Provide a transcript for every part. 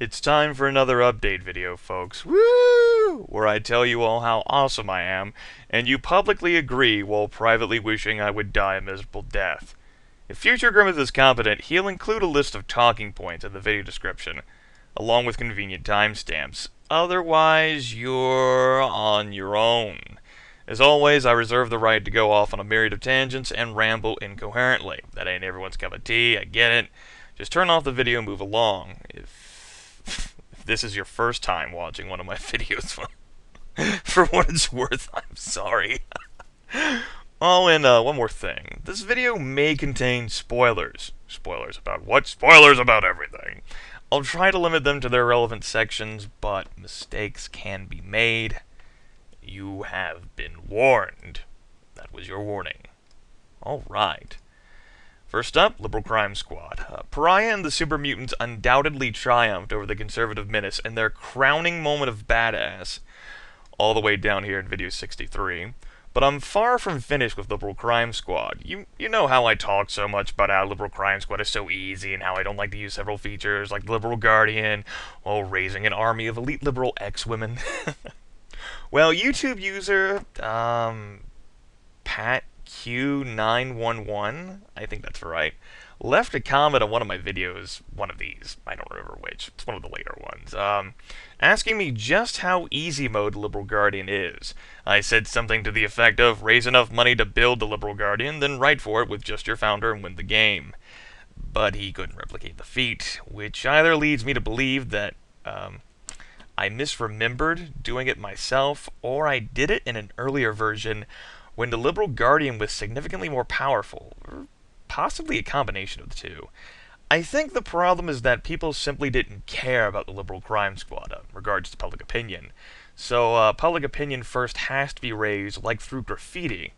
It's time for another update video, folks. Woo! Where I tell you all how awesome I am, and you publicly agree while privately wishing I would die a miserable death. If future Grimith is competent, he'll include a list of talking points in the video description, along with convenient timestamps. Otherwise, you're on your own. As always, I reserve the right to go off on a myriad of tangents and ramble incoherently. That ain't everyone's cup of tea, I get it. Just turn off the video and move along. If this is your first time watching one of my videos, for what it's worth, I'm sorry. Oh, and one more thing. This video may contain spoilers. Spoilers about what? Spoilers about everything. I'll try to limit them to their relevant sections, but mistakes can be made. You have been warned. That was your warning. Alright. First up, Liberal Crime Squad. Pariah and the Super Mutants undoubtedly triumphed over the Conservative Menace in their crowning moment of badass, all the way down here in video 63. But I'm far from finished with Liberal Crime Squad. You know how I talk so much about how Liberal Crime Squad is so easy and how I don't like to use several features like the Liberal Guardian while raising an army of elite liberal ex-women. Well, YouTube user, PatQ911, I think that's right, left a comment on one of my videos, one of these, I don't remember which, it's one of the later ones, asking me just how easy mode Liberal Guardian is. I said something to the effect of, raise enough money to build the Liberal Guardian, then write for it with just your founder and win the game. But he couldn't replicate the feat, which either leads me to believe that, I misremembered doing it myself, or I did it in an earlier version when the Liberal Guardian was significantly more powerful, or possibly a combination of the two. I think the problem is that people simply didn't care about the Liberal Crime Squad in regards to public opinion. So public opinion first has to be raised, like through graffiti,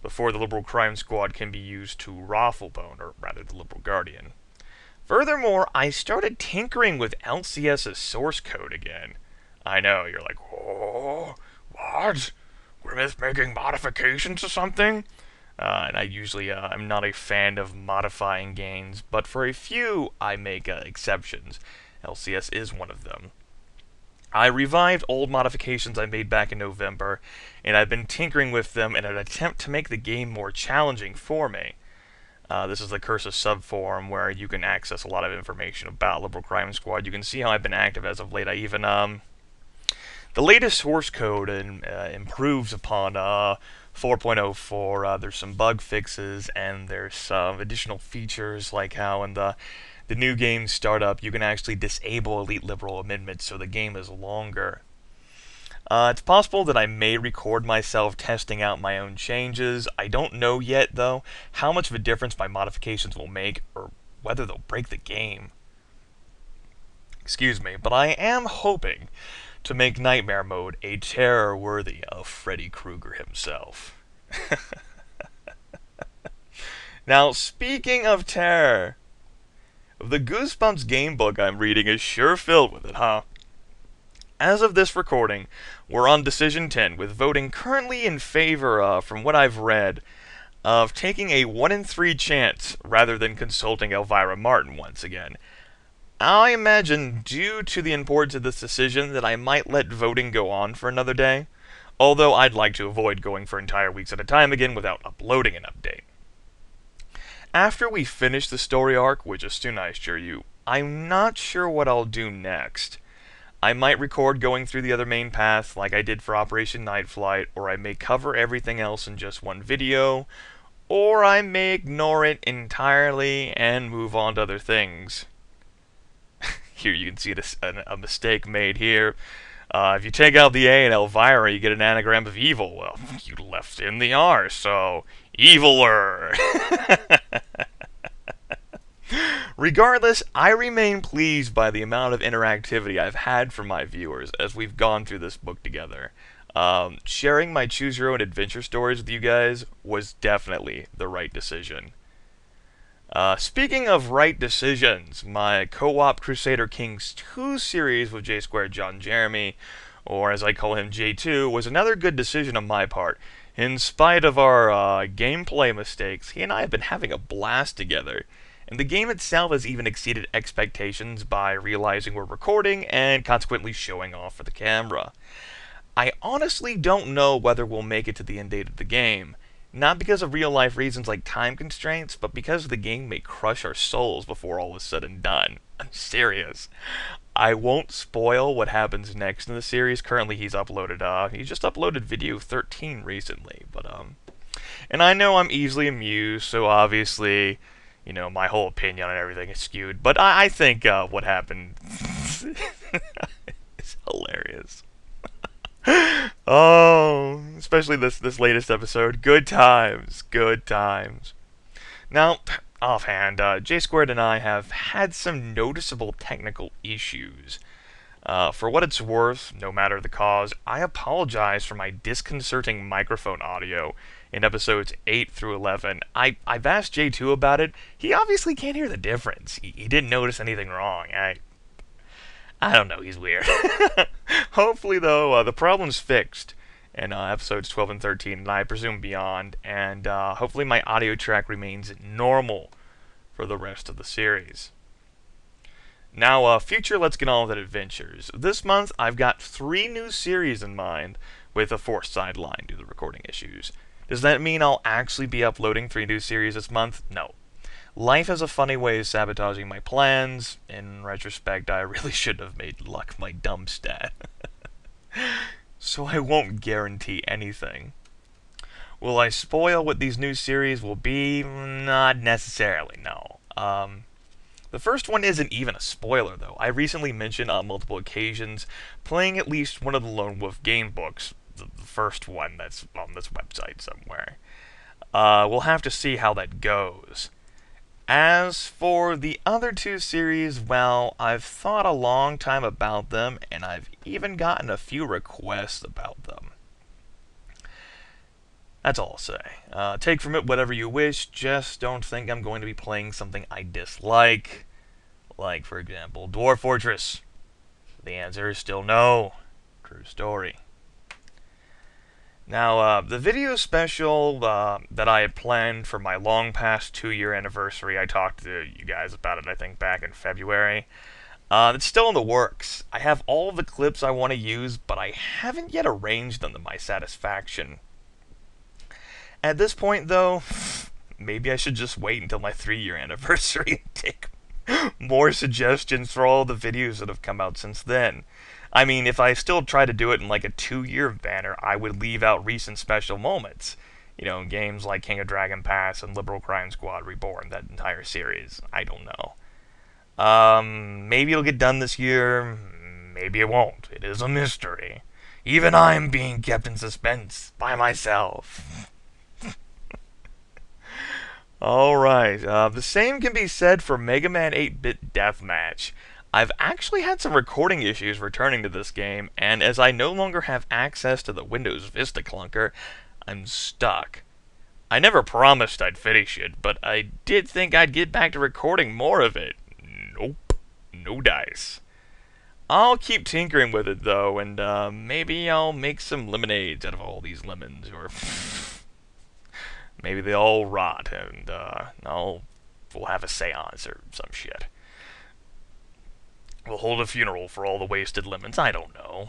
before the Liberal Crime Squad can be used to Rafflebone, or rather the Liberal Guardian. Furthermore, I started tinkering with LCS's source code again. I know, you're like, oh, what? Grimith making modifications to something? And I usually, I'm not a fan of modifying games, but for a few, I make exceptions. LCS is one of them. I revived old modifications I made back in November, and I've been tinkering with them in an attempt to make the game more challenging for me. This is the Curse of Subforum, where you can access a lot of information about Liberal Crime Squad. You can see how I've been active as of late. I even, the latest source code improves upon 4.04. There's some bug fixes, and there's some additional features, like how in the new game startup, you can actually disable Elite Liberal amendments so the game is longer. It's possible that I may record myself testing out my own changes. I don't know yet, though, how much of a difference my modifications will make, or whether they'll break the game. Excuse me, but I am hoping to make Nightmare Mode a terror worthy of Freddy Krueger himself. Now, speaking of terror, the Goosebumps gamebook I'm reading is sure filled with it, huh? As of this recording, we're on Decision 10, with voting currently in favor, from what I've read, of taking a 1 in 3 chance rather than consulting Elvira Martin once again. I imagine, due to the importance of this decision, that I might let voting go on for another day, although I'd like to avoid going for entire weeks at a time again without uploading an update. After we finish the story arc, which is soon I assure you, I'm not sure what I'll do next. I might record going through the other main path like I did for Operation Night Flight, or I may cover everything else in just one video, or I may ignore it entirely and move on to other things. Here you can see a mistake made here. If you take out the A in Elvira, you get an anagram of evil. Well, you left in the R, so eviler. Regardless, I remain pleased by the amount of interactivity I've had from my viewers as we've gone through this book together. Sharing my Choose Your Own Adventure stories with you guys was definitely the right decision. Speaking of right decisions, my co-op Crusader Kings II series with J-Squared John Jeremy, or as I call him J2, was another good decision on my part. In spite of our gameplay mistakes, he and I have been having a blast together. and the game itself has even exceeded expectations by realizing we're recording and consequently showing off for the camera. I honestly don't know whether we'll make it to the end date of the game, not because of real life reasons like time constraints, but because the game may crush our souls before all is said and done. I'm serious. I won't spoil what happens next in the series. Currently he just uploaded video 13 recently, and I know I'm easily amused, so obviously, my whole opinion on everything is skewed, but I think what happened is hilarious. Oh, especially this latest episode. Good times, good times. Now, offhand, J Squared and I have had some noticeable technical issues. For what it's worth, no matter the cause, I apologize for my disconcerting microphone audio in episodes 8 through 11. I've asked J2 about it. He obviously can't hear the difference. He didn't notice anything wrong. I don't know, he's weird. Hopefully, though, the problem's fixed in episodes 12 and 13, and I presume beyond, and hopefully my audio track remains normal for the rest of the series. Now, future Let's Get On With It adventures. This month, I've got 3 new series in mind, with a 4th sideline due to the recording issues. Does that mean I'll actually be uploading 3 new series this month? No. Life has a funny way of sabotaging my plans. In retrospect, I really should have made luck my dumb stat. So I won't guarantee anything. Will I spoil what these new series will be? Not necessarily, no. The first one isn't even a spoiler, though. I recently mentioned on multiple occasions playing at least one of the Lone Wolf gamebooks, the first one that's on this website somewhere. We'll have to see how that goes. As for the other 2 series, well, I've thought a long time about them, and I've even gotten a few requests about them. That's all I'll say. Take from it whatever you wish, just don't think I'm going to be playing something I dislike. Like, for example, Dwarf Fortress. The answer is still no. True story. Now, the video special that I had planned for my long past 2-year anniversary, I talked to you guys about it, I think, back in February. It's still in the works. I have all of the clips I want to use, but I haven't yet arranged them to my satisfaction. At this point, though, maybe I should just wait until my 3-year anniversary and take more suggestions for all the videos that have come out since then. I mean, if I still try to do it in like a 2-year banner, I would leave out recent special moments. Games like King of Dragon Pass and Liberal Crime Squad Reborn, that entire series. I don't know. Maybe it'll get done this year, maybe it won't. It is a mystery. Even I'm being kept in suspense by myself. Alright, the same can be said for Mega Man 8-Bit Deathmatch. I've actually had some recording issues returning to this game, and as I no longer have access to the Windows Vista clunker, I'm stuck. I never promised I'd finish it, but I did think I'd get back to recording more of it. Nope. No dice. I'll keep tinkering with it, though, and maybe I'll make some lemonades out of all these lemons, or maybe they all rot, and we'll have a seance or some shit. We'll hold a funeral for all the wasted lemons. I don't know.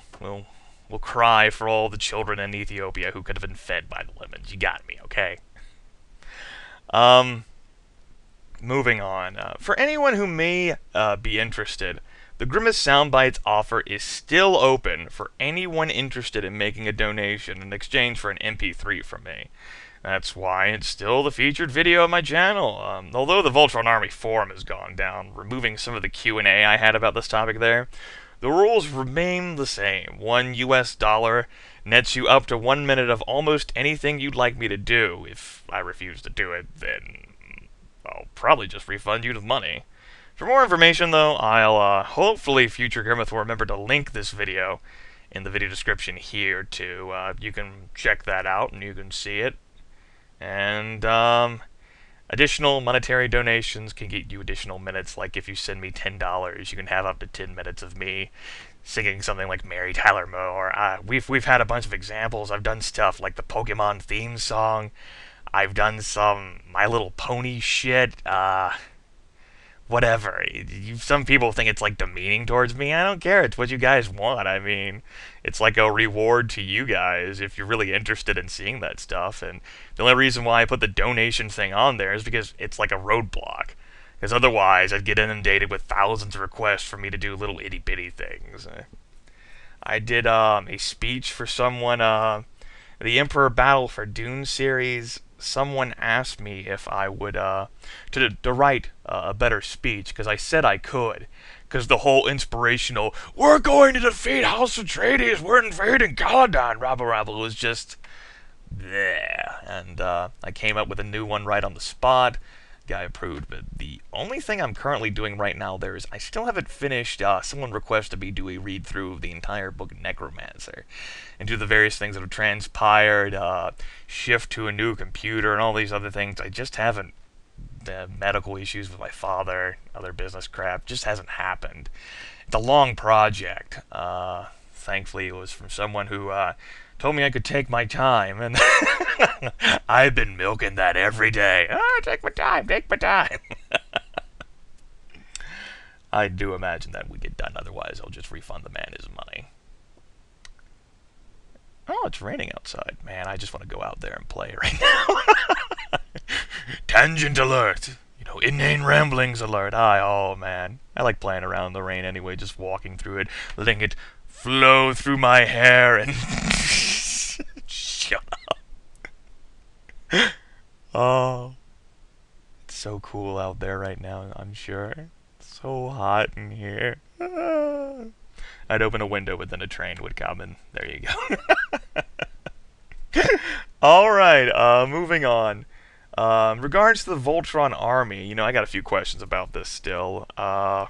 We'll cry for all the children in Ethiopia who could have been fed by the lemons. You got me, okay? Moving on. For anyone who may be interested, the Grimith Soundbites offer is still open for anyone interested in making a donation in exchange for an MP3 from me. That's why it's still the featured video on my channel. Although the Voltron Army forum has gone down, removing some of the Q&A I had about this topic there, the rules remain the same. $1 nets you up to 1 minute of almost anything you'd like me to do. If I refuse to do it, then I'll probably just refund you the money. For more information, though, I'll hopefully future Grimith will remember to link this video in the video description here, too. You can check that out and you can see it. And additional monetary donations can get you additional minutes. Like if you send me $10, you can have up to 10 minutes of me singing something like Mary Tyler Moe. Or we've had a bunch of examples. I've done stuff like the Pokemon theme song. I've done some My Little Pony shit. whatever. Some people think it's like demeaning towards me. I don't care. It's what you guys want. I mean, it's like a reward to you guys if you're really interested in seeing that stuff. And the only reason why I put the donation thing on there is because it's like a roadblock. Because otherwise, I'd get inundated with thousands of requests for me to do little itty bitty things. I did a speech for someone, the Emperor Battle for Dune series. Someone asked me if I would to write a better speech, because I said I could, because the whole inspirational "we're going to defeat House Atreides, we're invading Caladan" rabble was just there, and I came up with a new one right on the spot. Guy approved, but the only thing I'm currently doing right now there is I still haven't finished. Someone requested me do a read through of the entire book of Necromancer and do the various things that have transpired, shift to a new computer, and all these other things. I just haven't. Medical issues with my father, other business crap, just hasn't happened. It's a long project. Thankfully, it was from someone who told me I could take my time, and I've been milking that every day. Take my time, take my time. I do imagine that would get done, otherwise I'll just refund the man his money. Oh, it's raining outside. Man, I just want to go out there and play right now. Tangent alert. Inane ramblings alert. Oh man. I like playing around in the rain anyway, just walking through it, letting it flow through my hair and... Shut up. Oh. It's so cool out there right now, I'm sure. It's so hot in here. I'd open a window, but then a train would come, and there you go. Alright, moving on. Regards to the Voltron Army, I got a few questions about this still. I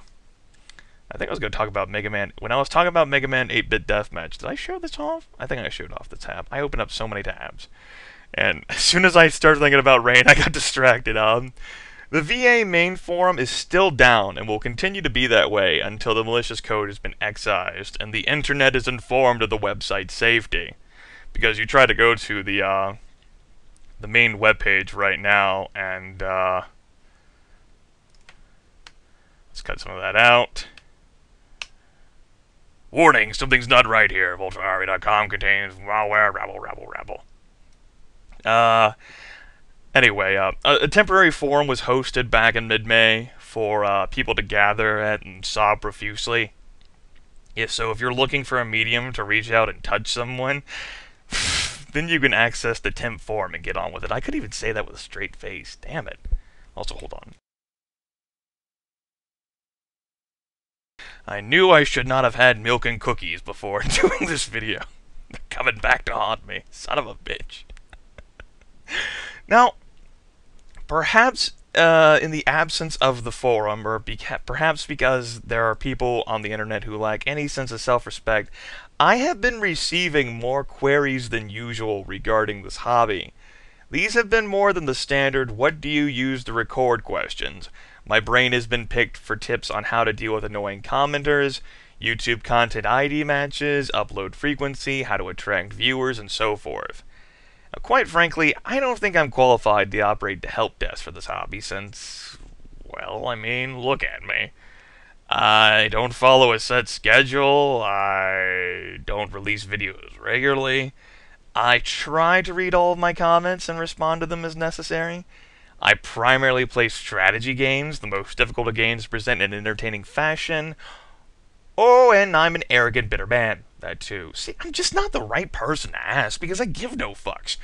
think I was going to talk about Mega Man. When I was talking about Mega Man 8-Bit Deathmatch, did I show this off? I think I showed off the tab. I opened up so many tabs. And as soon as I started thinking about rain, I got distracted. The VA main forum is still down and will continue to be that way until the malicious code has been excised and the internet is informed of the website's safety. Because you try to go to the main webpage right now, and let's cut some of that out. Warning, something's not right here. VoltronArmy.com contains malware, rabble. Anyway, a temporary forum was hosted back in mid-May for people to gather at and sob profusely. Yeah, so if you're looking for a medium to reach out and touch someone, then you can access the temp forum and get on with it. I could even say that with a straight face. Damn it. Also, hold on. I knew I should not have had milk and cookies before doing this video. They're coming back to haunt me. Son of a bitch. Now, perhaps in the absence of the forum, or perhaps because there are people on the internet who lack any sense of self-respect, I have been receiving more queries than usual regarding this hobby. These have been more than the standard "what do you use to record" questions. My brain has been picked for tips on how to deal with annoying commenters, YouTube content ID matches, upload frequency, how to attract viewers, and so forth. Now, quite frankly, I don't think I'm qualified to operate the help desk for this hobby since, well, I mean, look at me. I don't follow a set schedule, I don't release videos regularly, I try to read all of my comments and respond to them as necessary. I primarily play strategy games, the most difficult of games to present in an entertaining fashion. Oh, and I'm an arrogant, bitter man. That too. See, I'm just not the right person to ask because I give no fucks.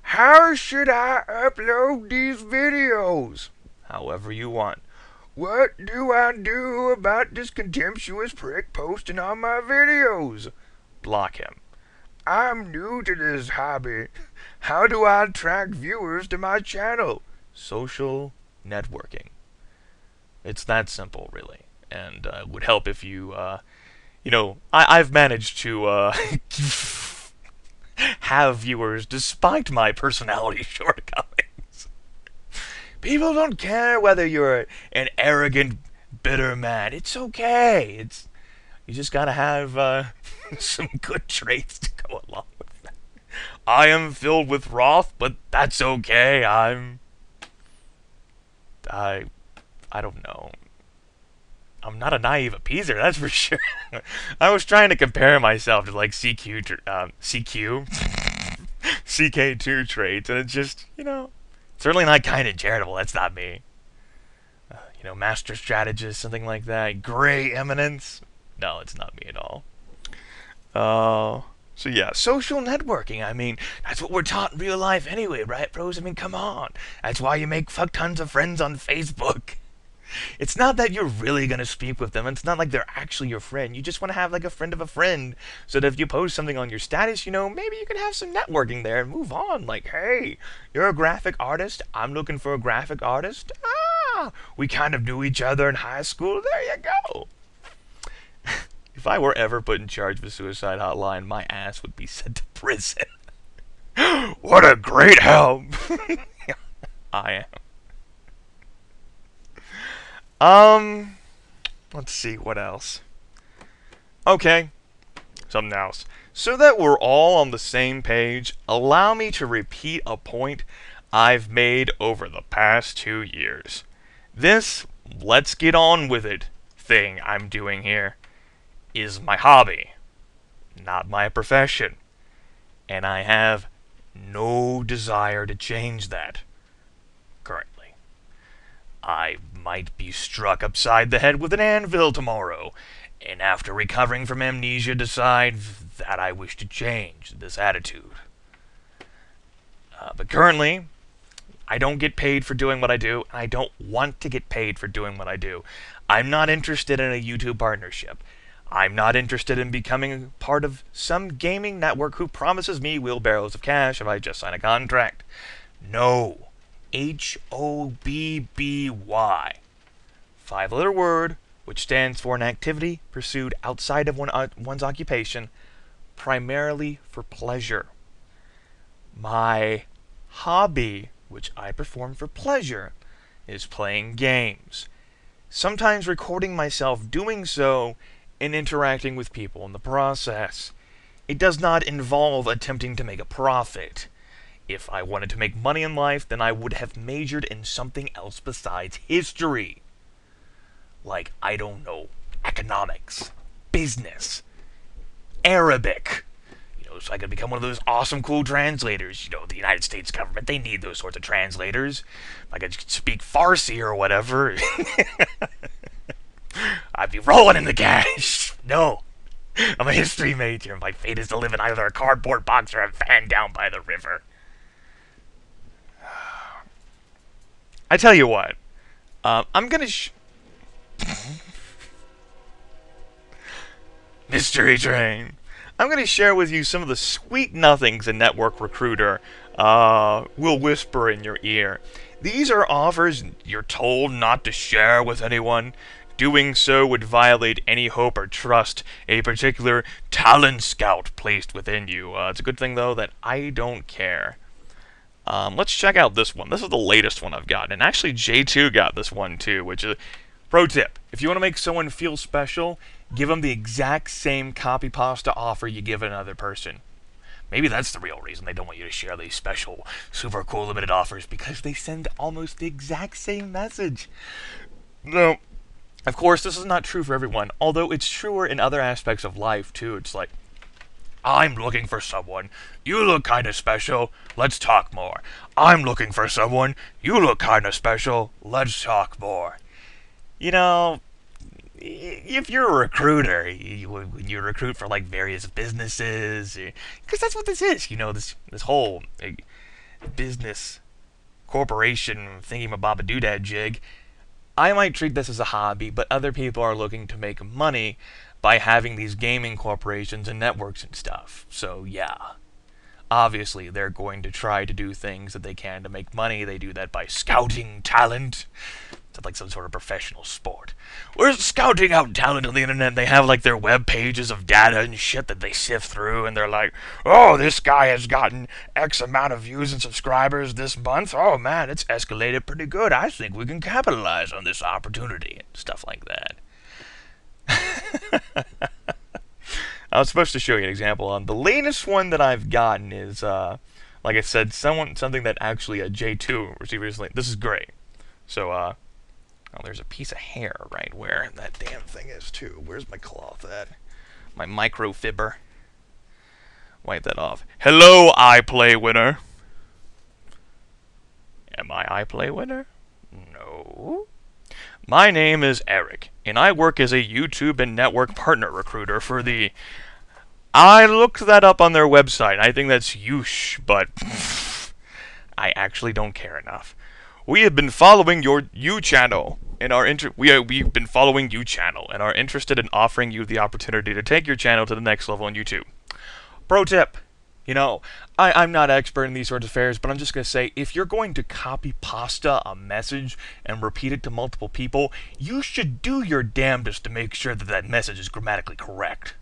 How should I upload these videos? However you want. What do I do about this contemptuous prick posting on my videos? Block him. I'm new to this hobby. How do I attract viewers to my channel? Social networking. It's that simple, really. And it would help if you, I've managed to have viewers despite my personality shortcomings. People don't care whether you're an arrogant, bitter man. It's okay. You just gotta have some good traits to go along with that. I am filled with wrath, but that's okay. I don't know. I'm not a naive appeaser, that's for sure. I was trying to compare myself to like CK2 traits, and it's just, certainly not kind and charitable. That's not me. Master strategist, something like that. Gray eminence. No, it's not me at all. So yeah, social networking. I mean, that's what we're taught in real life anyway, right, bros? I mean, come on. That's why you make fuck tons of friends on Facebook. It's not that you're really going to speak with them. It's not like they're actually your friend. You just want to have like a friend of a friend. So that if you post something on your status, maybe you can have some networking there and move on. Like, hey, you're a graphic artist. I'm looking for a graphic artist. We kind of knew each other in high school. There you go. If I were ever put in charge of a suicide hotline, my ass would be sent to prison. What a great help. I am. Let's see, what else? Okay, something else. So that we're all on the same page, allow me to repeat a point I've made over the past 2 years. This let's get on with it thing I'm doing here is my hobby, not my profession. And I have no desire to change that currently. I might be struck upside the head with an anvil tomorrow, and after recovering from amnesia decide that I wish to change this attitude. But currently, I don't get paid for doing what I do, and I don't want to get paid for doing what I do. I'm not interested in a YouTube partnership. I'm not interested in becoming part of some gaming network who promises me wheelbarrows of cash if I just sign a contract. No. HOBBY. 5-letter word, which stands for an activity pursued outside of one's occupation, primarily for pleasure. My hobby, which I perform for pleasure, is playing games. Sometimes recording myself doing so and interacting with people in the process. It does not involve attempting to make a profit. If I wanted to make money in life, then I would have majored in something else besides history. Like, I don't know, economics, business, Arabic. So I could become one of those awesome, cool translators. The United States government, they need those sorts of translators. I could speak Farsi or whatever. I'd be rolling in the cash. No. I'm a history major. My fate is to live in either a cardboard box or a van down by the river. I tell you what. I'm gonna Mystery Train. I'm going to share with you some of the sweet nothings a network recruiter will whisper in your ear. These are offers you're told not to share with anyone. Doing so would violate any hope or trust a particular talent scout placed within you. It's a good thing, though, that I don't care. Let's check out this one. This is the latest one I've gotten. And actually, J2 got this one, too, which is... Pro tip, if you want to make someone feel special, give them the exact same copy pasta offer you give another person. Maybe that's the real reason they don't want you to share these special, super cool limited offers, because they send almost the exact same message. No, of course, this is not true for everyone, although it's truer in other aspects of life, too. It's like, I'm looking for someone. You look kind of special. Let's talk more. I'm looking for someone. You look kind of special. Let's talk more. If you're a recruiter, when you recruit for like various businesses, because that's what this is, this whole business corporation thingy-ma-baba-doodad jig. I might treat this as a hobby, but other people are looking to make money by having these gaming corporations and networks and stuff. So yeah, obviously they're going to try to do things that they can to make money. They do that by scouting talent. It's like some sort of professional sport. We're scouting out talent on the internet. They have like their web pages of data and shit that they sift through, and they're like, oh, this guy has gotten X amount of views and subscribers this month. Oh man, it's escalated pretty good. I think we can capitalize on this opportunity. Stuff like that. I was supposed to show you an example on the latest one that I've gotten is, like I said, something that actually a J2 received recently. This is great. So, Oh, there's a piece of hair right where that damn thing is, too. Where's my cloth at? My microfiber. Wipe that off. Hello, iPlay winner. Am I iPlay winner? No. My name is Eric, and I work as a YouTube and network partner recruiter for the... I looked that up on their website. I think that's Yush, but I actually don't care enough. We have been following your U channel and we've been following U channel and are interested in offering you the opportunity to take your channel to the next level on YouTube. Pro tip. You know, I'm not an expert in these sorts of affairs, but I'm just going to say, if you're going to copy pasta a message and repeat it to multiple people, you should do your damnedest to make sure that that message is grammatically correct.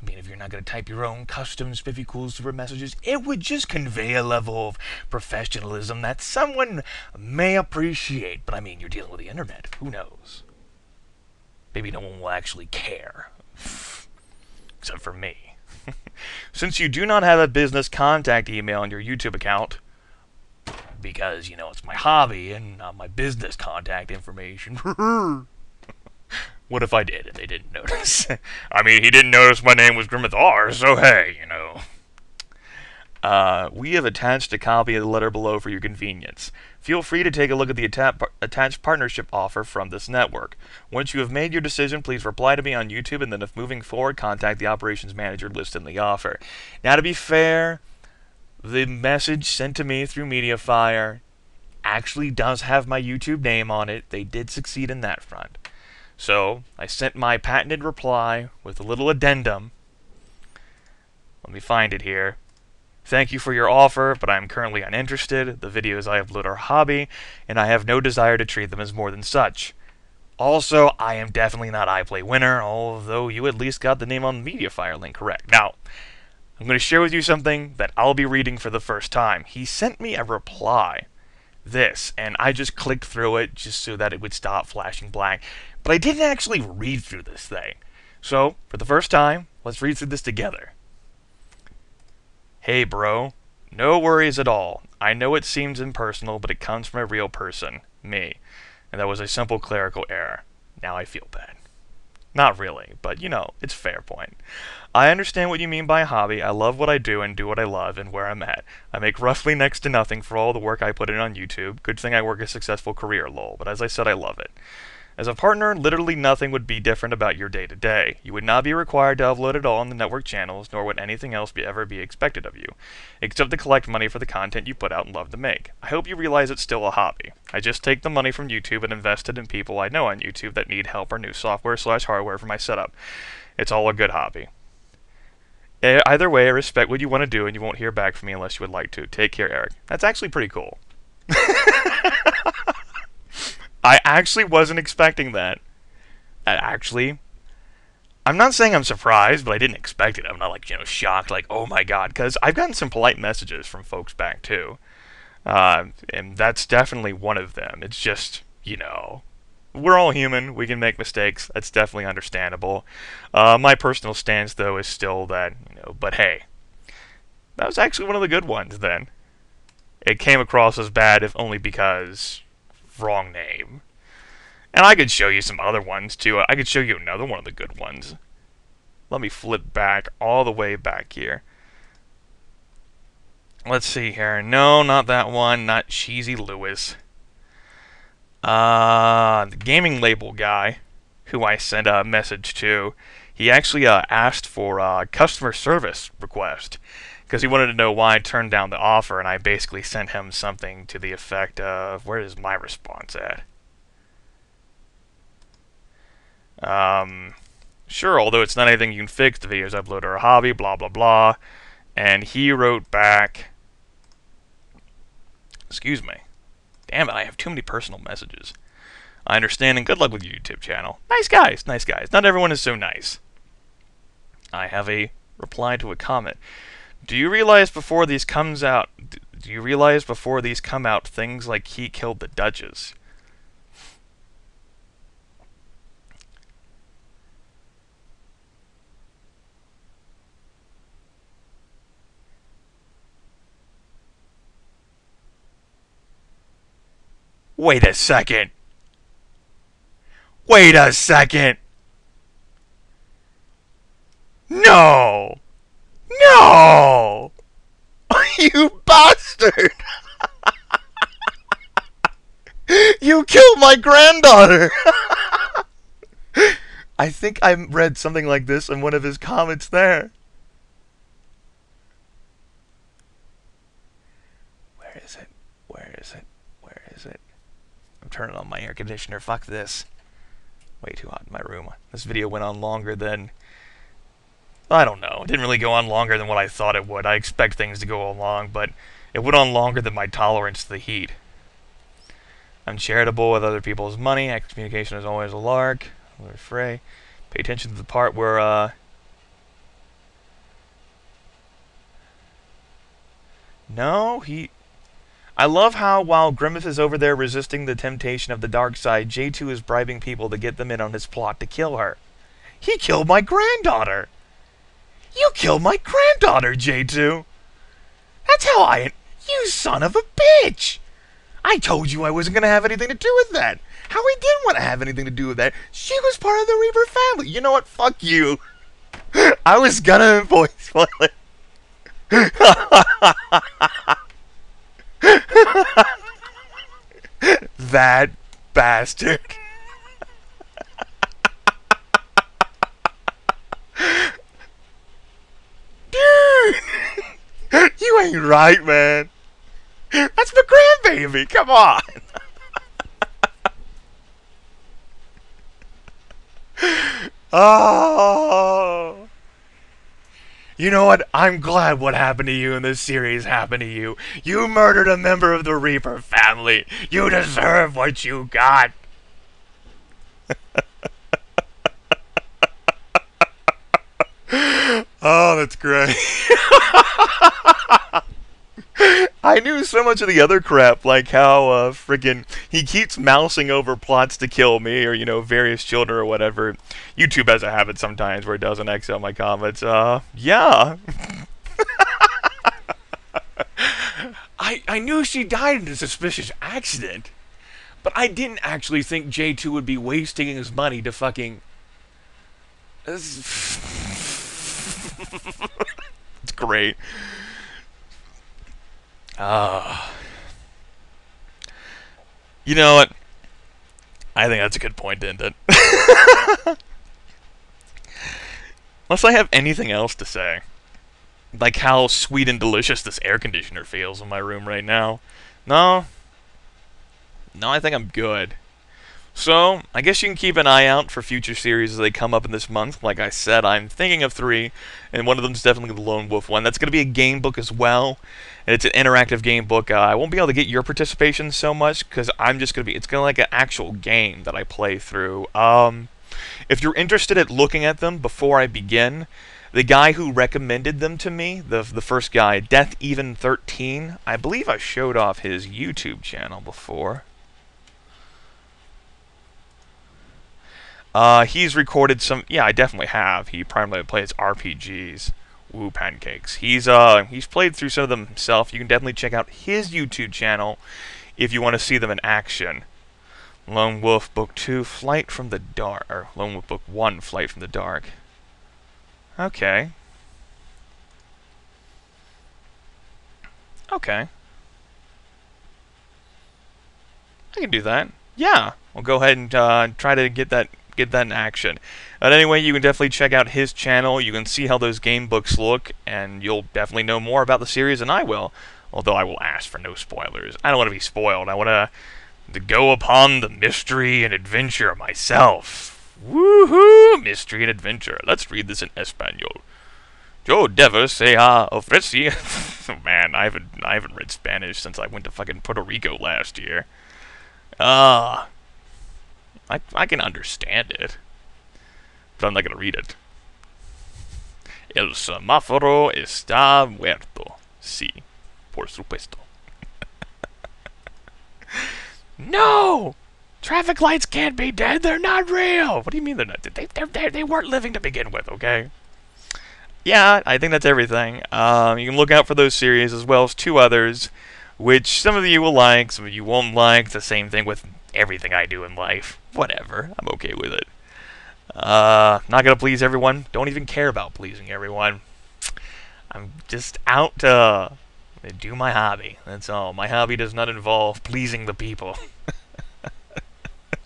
I mean, if you're not going to type your own custom spiffy cool super messages, it would just convey a level of professionalism that someone may appreciate. But I mean, you're dealing with the internet. Who knows? Maybe no one will actually care. Except for me. Since you do not have a business contact email on your YouTube account, because, you know, it's my hobby and not my business contact information. What if I did and they didn't notice? I mean, he didn't notice my name was Grimith R, so hey, you know. We have attached a copy of the letter below for your convenience. Feel free to take a look at the attached partnership offer from this network. Once you have made your decision, please reply to me on YouTube, and then if moving forward, contact the operations manager listed in the offer. Now, to be fair, the message sent to me through MediaFire actually does have my YouTube name on it. They did succeed in that front. So, I sent my patented reply with a little addendum. Let me find it here. Thank you for your offer, but I am currently uninterested. The videos I upload are a hobby, and I have no desire to treat them as more than such. Also, I am definitely not iPlay winner, although you at least got the name on the MediaFire link correct. Now, I'm going to share with you something that I'll be reading for the first time. He sent me a reply. This, and I just clicked through it just so that it would stop flashing blank. But I didn't actually read through this thing. So, for the first time, let's read through this together. Hey bro, no worries at all. I know it seems impersonal, but it comes from a real person, me. And that was a simple clerical error. Now I feel bad. Not really, but you know, it's a fair point. I understand what you mean by hobby. I love what I do and do what I love and where I'm at. I make roughly next to nothing for all the work I put in on YouTube. Good thing I work a successful career, lol. But as I said, I love it. As a partner, literally nothing would be different about your day-to-day. You would not be required to upload it all on the network channels, nor would anything else ever be expected of you, except to collect money for the content you put out and love to make. I hope you realize it's still a hobby. I just take the money from YouTube and invest it in people I know on YouTube that need help or new software/hardware for my setup. It's all a good hobby. Either way, I respect what you want to do, and you won't hear back from me unless you would like to. Take care, Eric. That's actually pretty cool. I actually wasn't expecting that. I'm not saying I'm surprised, but I didn't expect it. I'm not like, you know, shocked, like, oh my god, because I've gotten some polite messages from folks back too. And that's definitely one of them. It's just, you know, we're all human. We can make mistakes. That's definitely understandable. My personal stance, though, is still that, you know, but hey, that was actually one of the good ones then. It came across as bad, if only because wrong name. And I could show you some other ones too. I could show you another one of the good ones. Let me flip back all the way back here. Let's see here. No, not that one. Not Cheesy Lewis. The gaming label guy, who I sent a message to, he actually asked for a customer service request because he wanted to know why I turned down the offer, and I basically sent him something to the effect of, where is my response at? Sure, although it's not anything you can fix, the videos I upload are a hobby, blah blah blah. And he wrote back, excuse me, damn it, I have too many personal messages. I understand and good luck with your YouTube channel. Nice guys, nice guys. Not everyone is so nice. I have a reply to a comment. Do you realize before these come out, things like he killed the Duchess? Wait a second. Wait a second. No. No. You bastard. You killed my granddaughter. I think I read something like this in one of his comments there. Where is it? Where is it? Where is it? I'm turning on my air conditioner. Fuck this. Way too hot in my room. This video went on longer than... I don't know. It didn't really go on longer than what I thought it would. I expect things to go on long, but it went on longer than my tolerance to the heat. I'm charitable with other people's money. Excommunication is always a lark. Fray. Pay attention to the part where, No, I love how while Grimith is over there resisting the temptation of the dark side, J2 is bribing people to get them in on his plot to kill her. He killed my granddaughter! You killed my granddaughter, J2! That's how You son of a bitch! I told you I wasn't going to have anything to do with that. Howie didn't want to have anything to do with that. She was part of the Reaper family. You know what? Fuck you. I was going to voice spoil it. That bastard. Dude. You ain't right, man. That's my grandbaby. Come on. Oh. You know what? I'm glad what happened to you in this series happened to you. You murdered a member of the Reaper family. You deserve what you got. Oh, that's great. I knew so much of the other crap, like how friggin' he keeps mousing over plots to kill me, or, you know, various children or whatever. YouTube has a habit sometimes where it doesn't X out my comments. Yeah. I knew she died in a suspicious accident, but I didn't actually think J2 would be wasting his money to fucking... It's great. You know what? I think that's a good point to end it. Unless I have anything else to say. Like how sweet and delicious this air conditioner feels in my room right now. No, I think I'm good. So, I guess you can keep an eye out for future series as they come up in this month. Like I said, I'm thinking of 3, and one of them is definitely the Lone Wolf one. That's going to be a game book as well, and it's an interactive game book. I won't be able to get your participation so much, because I'm just going to be... It's going to be like an actual game that I play through. If you're interested in looking at them before I begin, the guy who recommended them to me, the first guy, DeathEven13, I believe I showed off his YouTube channel before. He's recorded some... Yeah, I definitely have. He primarily plays RPGs. Woo pancakes. He's played through some of them himself. You can definitely check out his YouTube channel if you want to see them in action. Lone Wolf Book 2, Flight from the Dark. Or Lone Wolf Book 1, Flight from the Dark. Okay. Okay. I can do that. Yeah. We'll go ahead and try to get that in action. But anyway, you can definitely check out his channel. You can see how those game books look, and you'll definitely know more about the series than I will. Although I will ask for no spoilers. I don't want to be spoiled. I want to go upon the mystery and adventure myself. Woohoo! Mystery and adventure. Let's read this in Espanol. Yo debo se ha ofreci. Oh man, I haven't read Spanish since I went to fucking Puerto Rico last year. I can understand it, but I'm not gonna read it. El semáforo está muerto. Sí, por supuesto. No! Traffic lights can't be dead. They're not real. What do you mean they're not? They weren't living to begin with. Okay. Yeah, I think that's everything. You can look out for those series as well as 2 others. which some of you will like, some of you won't like. It's the same thing with everything I do in life. Whatever, I'm okay with it. Not gonna please everyone. Don't even care about pleasing everyone. I'm just out to do my hobby. That's all. My hobby does not involve pleasing the people.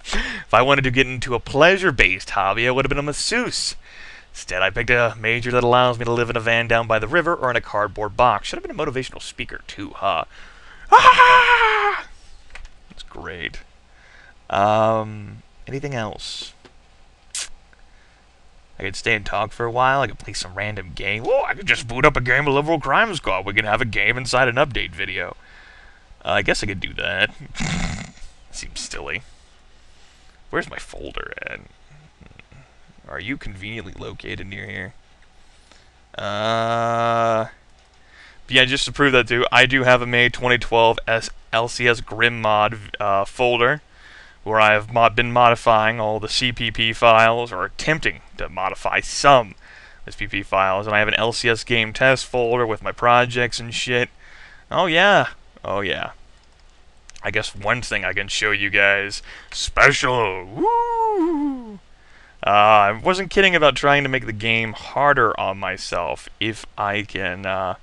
If I wanted to get into a pleasure-based hobby, I would have been a masseuse. Instead, I picked a major that allows me to live in a van down by the river or in a cardboard box. Should have been a motivational speaker, too, huh? Ah! That's great. Anything else? I could stay and talk for a while. I could play some random game. Oh, I could just boot up a game of Liberal Crime Squad. We can have a game inside an update video. I guess I could do that. Seems silly. Where's my folder at? Are you conveniently located near here? Yeah, just to prove that too, I do have a May 2012 LCSGrimMod folder where I have been modifying all the CPP files, or attempting to modify some SPP files, and I have an LCS game test folder with my projects and shit. Oh yeah, oh yeah. I guess one thing I can show you guys, special, woo! I wasn't kidding about trying to make the game harder on myself. If I can,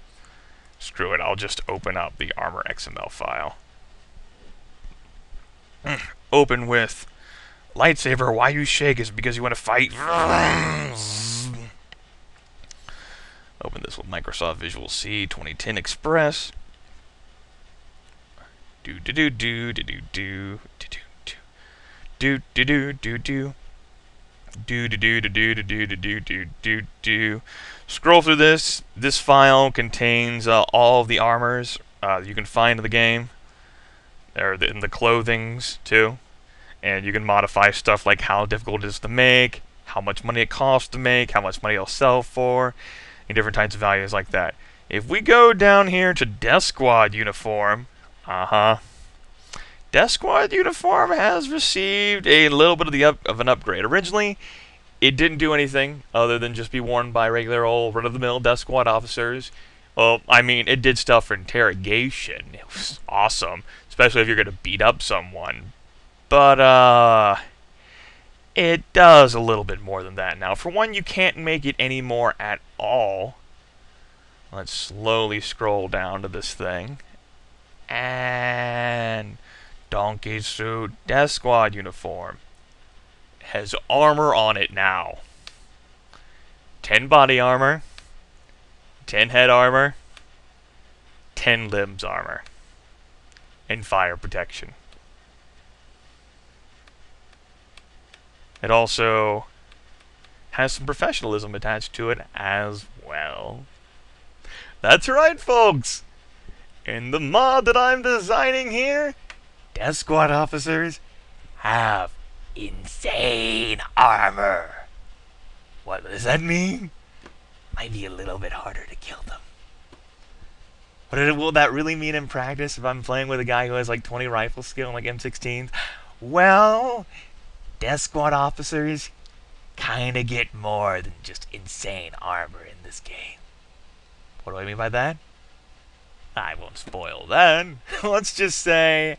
screw it, I'll just open up the Armor XML file. Open with lightsaber. Why you shake is because you want to fight. Open this with Microsoft Visual C 2010 Express. Do do do do do do do do do do do do. Do do do do do do do do do do do. Scroll through this. This file contains all of the armors you can find in the game, or in the clothings too, and you can modify stuff like how difficult it is to make, how much money it costs to make, how much money it'll sell for, and different types of values like that. If we go down here to Death Squad uniform, Death Squad uniform has received a little bit of an upgrade. Originally, it didn't do anything other than just be worn by regular old run-of-the-mill Death Squad officers. Well, I mean, it did stuff for interrogation. It was awesome, especially if you're going to beat up someone. But, it does a little bit more than that. Now, for one, you can't make it any more at all. Let's slowly scroll down to this thing. And Donkey Suit Death Squad uniform has armor on it now. 10 body armor, 10 head armor, 10 limbs armor, and fire protection. It also has some professionalism attached to it as well. That's right, folks! In the mod that I'm designing here, Death Squad officers have insane armor. What does that mean? Might be a little bit harder to kill them. What will that really mean in practice if I'm playing with a guy who has like 20 rifle skill and like M16s? Well, Death Squad officers kinda get more than just insane armor in this game. What do I mean by that? I won't spoil that. Let's just say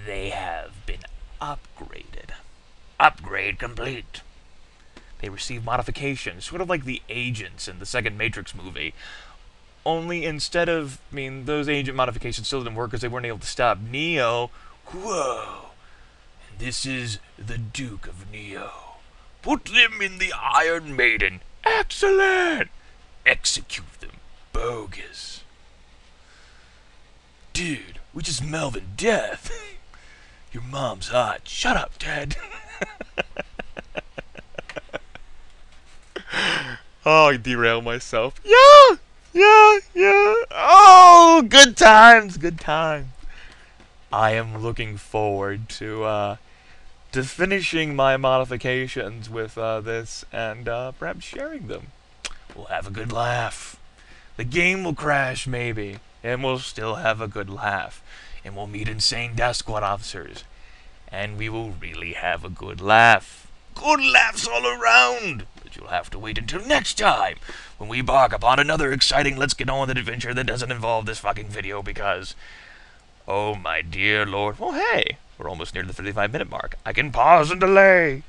they have been upgraded. Upgrade complete. They receive modifications, sort of like the agents in the second Matrix movie. Only instead of, I mean, those agent modifications still didn't work because they weren't able to stop Neo. Whoa! And this is the Duke of Neo. Put them in the Iron Maiden. Excellent! Execute them. Bogus. Dude, we just Melvin Death. Your mom's hot. Shut up, Dad. Oh, I derailed myself. Yeah. Oh, good times, good times. I am looking forward to finishing my modifications with this and perhaps sharing them. We'll have a good laugh. The game will crash, maybe, and we'll still have a good laugh. And we'll meet insane Death Squad officers. And we will really have a good laugh. Good laughs all around! But you'll have to wait until next time when we embark upon another exciting let's get on with an adventure that doesn't involve this fucking video because, oh my dear lord. Well, hey, we're almost near the 35-minute mark. I can pause and delay.